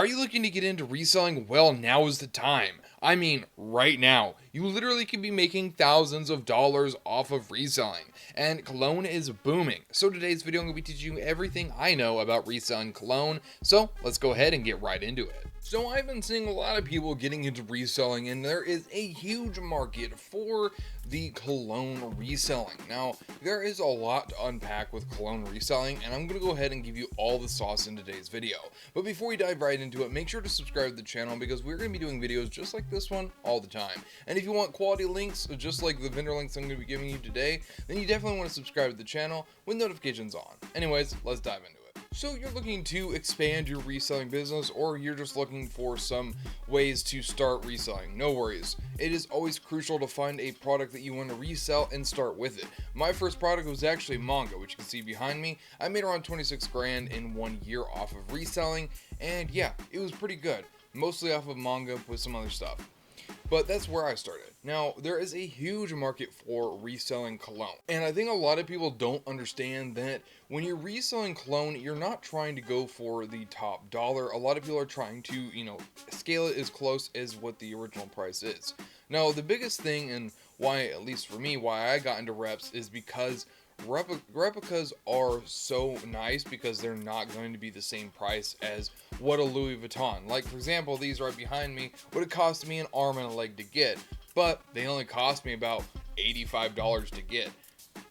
Are you looking to get into reselling? Well, now is the time. I mean, right now. You literally could be making thousands of dollars off of reselling, and cologne is booming. So today's video, I'm going to be teaching you everything I know about reselling cologne. So let's go ahead and get right into it. So I've been seeing a lot of people getting into reselling, and there is a huge market for the cologne reselling. Now, there is a lot to unpack with cologne reselling, and I'm going to go ahead and give you all the sauce in today's video. But before we dive right into it, make sure to subscribe to the channel because we're going to be doing videos just like this one all the time. And if you want quality links, just like the vendor links I'm going to be giving you today, then you definitely want to subscribe to the channel with notifications on. Anyways, let's dive into it. So you're looking to expand your reselling business, or you're just looking for some ways to start reselling. No worries. It is always crucial to find a product that you want to resell and start with it. My first product was actually manga, which you can see behind me. I made around 26 grand in 1 year off of reselling, and yeah, it was pretty good. Mostly off of manga with some other stuff. But that's where I started. Now, there is a huge market for reselling cologne. And I think a lot of people don't understand that when you're reselling cologne, you're not trying to go for the top dollar. A lot of people are trying to, scale it as close as what the original price is. Now, the biggest thing, and why, at least for me, why I got into reps is because replicas are so nice because they're not going to be the same price as what a Louis Vuitton. Like, for example, these right behind me would have cost me an arm and a leg to get, but they only cost me about $85 to get,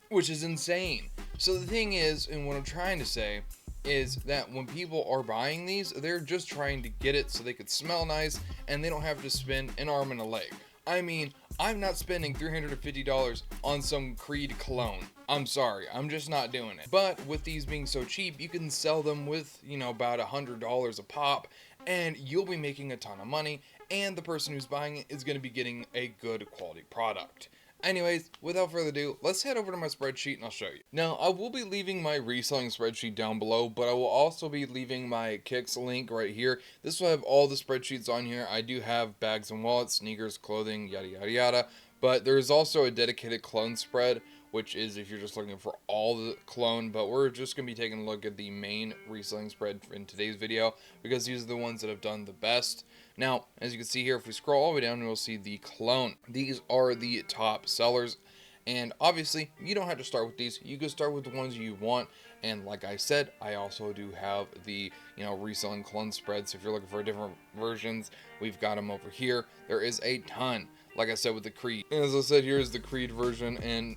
which is insane. So the thing is, and what I'm trying to say is that when people are buying these, they're just trying to get it so they could smell nice and they don't have to spend an arm and a leg. I mean, I'm not spending $350 on some Creed cologne. I'm sorry, I'm just not doing it. But with these being so cheap, you can sell them with, about $100 a pop, and you'll be making a ton of money, and the person who's buying it is going to be getting a good quality product. Anyways, without further ado, let's head over to my spreadsheet and I'll show you. Now, I will be leaving my reselling spreadsheet down below, but I will also be leaving my Kicks link right here. This will have all the spreadsheets on here. I do have bags and wallets, sneakers, clothing, yada yada yada, but there is also a dedicated cologne spread, which is if you're just looking for all the cologne, but we're just going to be taking a look at the main reselling spread in today's video because these are the ones that have done the best. Now, as you can see here, if we scroll all the way down, we'll see the cologne. These are the top sellers, and obviously, you don't have to start with these. You can start with the ones you want, and like I said, I also do have the, reselling cologne spread, so if you're looking for different versions, we've got them over here. There is a ton. Like I said with the Creed. And as I said, here's the Creed version, and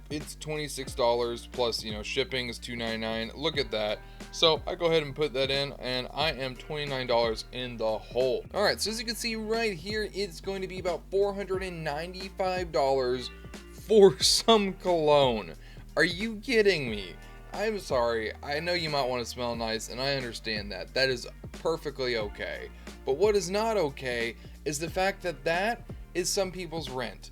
it's $26 plus shipping is $2.99. Look at that. So I go ahead and put that in, and I am $29 in the hole. All right, so as you can see right here, it's going to be about $495 for some cologne. Are you kidding me? I'm sorry. I know you might want to smell nice, and I understand that. That is perfectly okay. But what is not okay is the fact that that is some people's rent,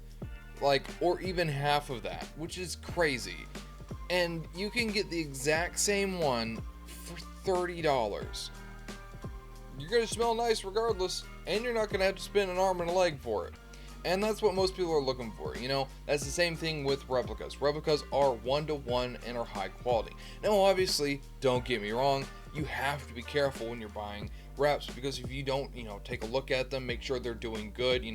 or even half of that, which is crazy. And you can get the exact same one for $30. You're gonna smell nice regardless, and you're not gonna have to spend an arm and a leg for it. And that's what most people are looking for, That's the same thing with replicas. Replicas are 1-to-1 and are high quality. Now, obviously, don't get me wrong, you have to be careful when you're buying reps, because if you don't, take a look at them, make sure they're doing good,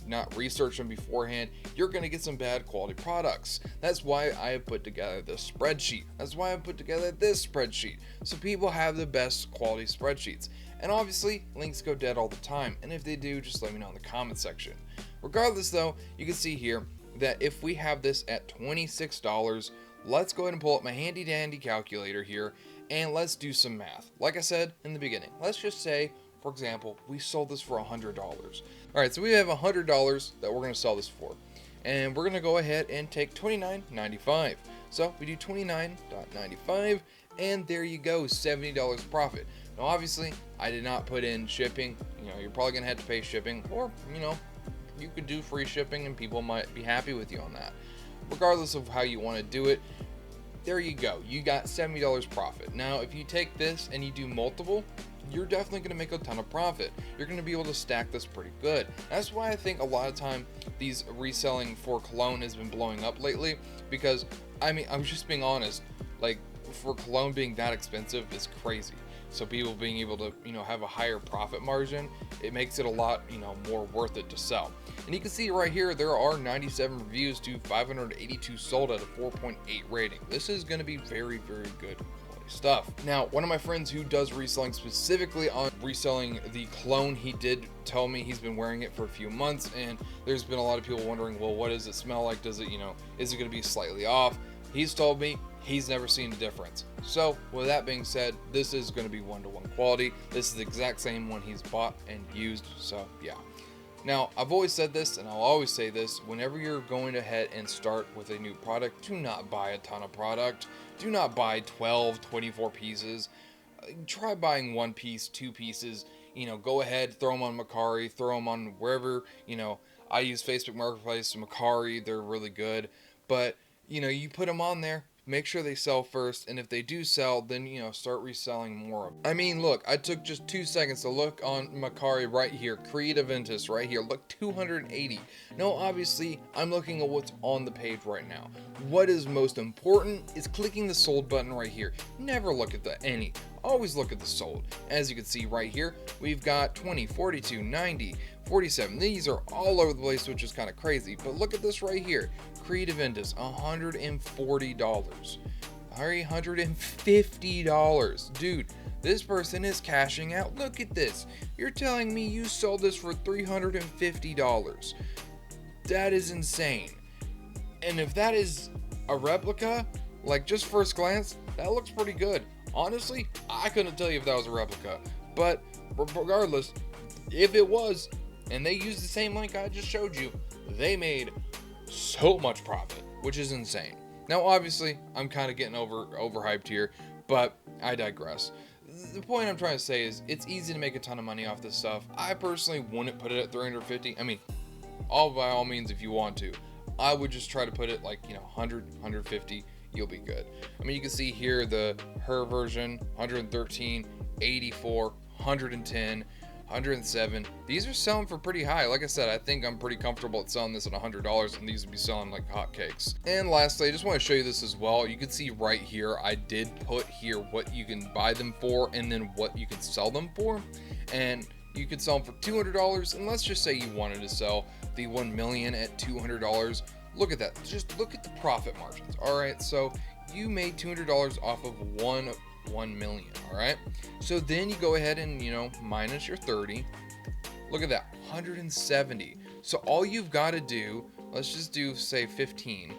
not research them beforehand, you're going to get some bad quality products. That's why I have put together this spreadsheet. That's why I put together this spreadsheet, so people have the best quality spreadsheets. And obviously, links go dead all the time, and if they do, just let me know in the comment section. Regardless though, you can see here that if we have this at $26, let's go ahead and pull up my handy dandy calculator here, and let's do some math. Like I said in the beginning, let's just say, for example, we sold this for $100. All right, so we have $100 that we're going to sell this for, and we're going to go ahead and take $29.95. So we do $29.95, and there you go, $70 profit. Now, obviously, I did not put in shipping. You're probably going to have to pay shipping, or you could do free shipping, and people might be happy with you on that. Regardless of how you want to do it, there you go. You got $70 profit. Now, if you take this and you do multiple, you're definitely going to make a ton of profit. You're going to be able to stack this pretty good. That's why I think a lot of time these reselling for cologne has been blowing up lately, because I'm just being honest, for cologne being that expensive is crazy. So people being able to, have a higher profit margin, it makes it a lot, more worth it to sell. And you can see right here, there are 97 reviews to 582 sold at a 4.8 rating. This is going to be very, very good stuff. Now, one of my friends who does reselling, specifically on reselling the cologne, he did tell me he's been wearing it for a few months, and there's been a lot of people wondering, well, what does it smell like? Does it, is it going to be slightly off? He's told me he's never seen a difference. So with that being said, this is going to be one-to-one quality. This is the exact same one he's bought and used. So yeah. Now, I've always said this, and I'll always say this, whenever you're going ahead and start with a new product, do not buy a ton of product. Do not buy 12, 24 pieces. Try buying one piece, two pieces. Go ahead, throw them on Mercari, throw them on wherever, I use Facebook Marketplace, Mercari, they're really good. But, you put them on there. Make sure they sell first, and if they do sell, then, start reselling more of them. I mean, look, I took just 2 seconds to look on Mercari right here, Creative Ventus right here, look, 280. Now, obviously, I'm looking at what's on the page right now. What is most important is clicking the sold button right here. Never look at the any. Always look at the sold. As you can see right here, we've got 20, 42, 90, 47. These are all over the place, which is kind of crazy. But look at this right here. Creative Ventus, $140. $150. Dude, this person is cashing out. Look at this. You're telling me you sold this for $350. That is insane. And if that is a replica, like just first glance, that looks pretty good. Honestly, I couldn't tell you if that was a replica. But regardless, if it was, and they used the same link I just showed you, they made so much profit, which is insane. Now, obviously, I'm kind of getting overhyped here, but I digress. The point I'm trying to say is it's easy to make a ton of money off this stuff. I personally wouldn't put it at 350. I mean, by all means, if you want to. I would just try to put it like, 100, 150. You'll be good. I mean, you can see here her version, 113, 84, 110, 107. These are selling for pretty high. Like I said, I think I'm pretty comfortable at selling this at $100, and these would be selling like hotcakes. And lastly, I just want to show you this as well. You can see right here, I did put here what you can buy them for and then what you can sell them for. And you could sell them for $200, and let's just say you wanted to sell the 1 million at $200. Look at that. Just look at the profit margins. All right, so you made $200 off of 1 million. All right, so then you go ahead and minus your 30. Look at that, 170. So all you've got to do, let's just do say 15.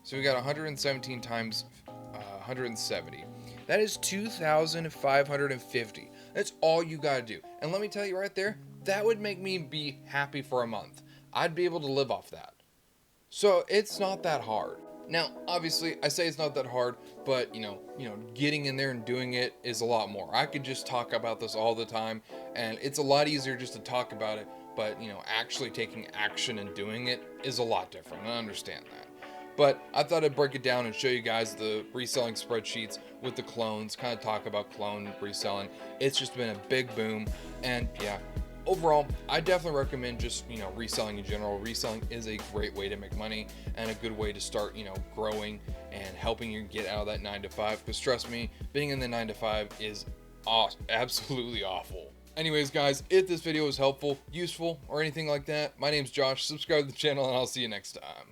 So we got 117 times 170. That is 2,550. That's all you got to do. And let me tell you right there, that would make me be happy for a month. I'd be able to live off that. So it's not that hard. Now, obviously, I say it's not that hard, but getting in there and doing it is a lot more. I could just talk about this all the time, and it's a lot easier just to talk about it, but actually taking action and doing it is a lot different. I understand that. But I thought I'd break it down and show you guys the reselling spreadsheets with the clones, kind of talk about clone reselling. It's just been a big boom, and yeah. Overall, I definitely recommend just, reselling in general. Reselling is a great way to make money and a good way to start, growing and helping you get out of that 9-to-5. Because trust me, being in the 9-to-5 is absolutely awful. Anyways, guys, if this video was helpful, useful, or anything like that, my name's Josh. Subscribe to the channel, and I'll see you next time.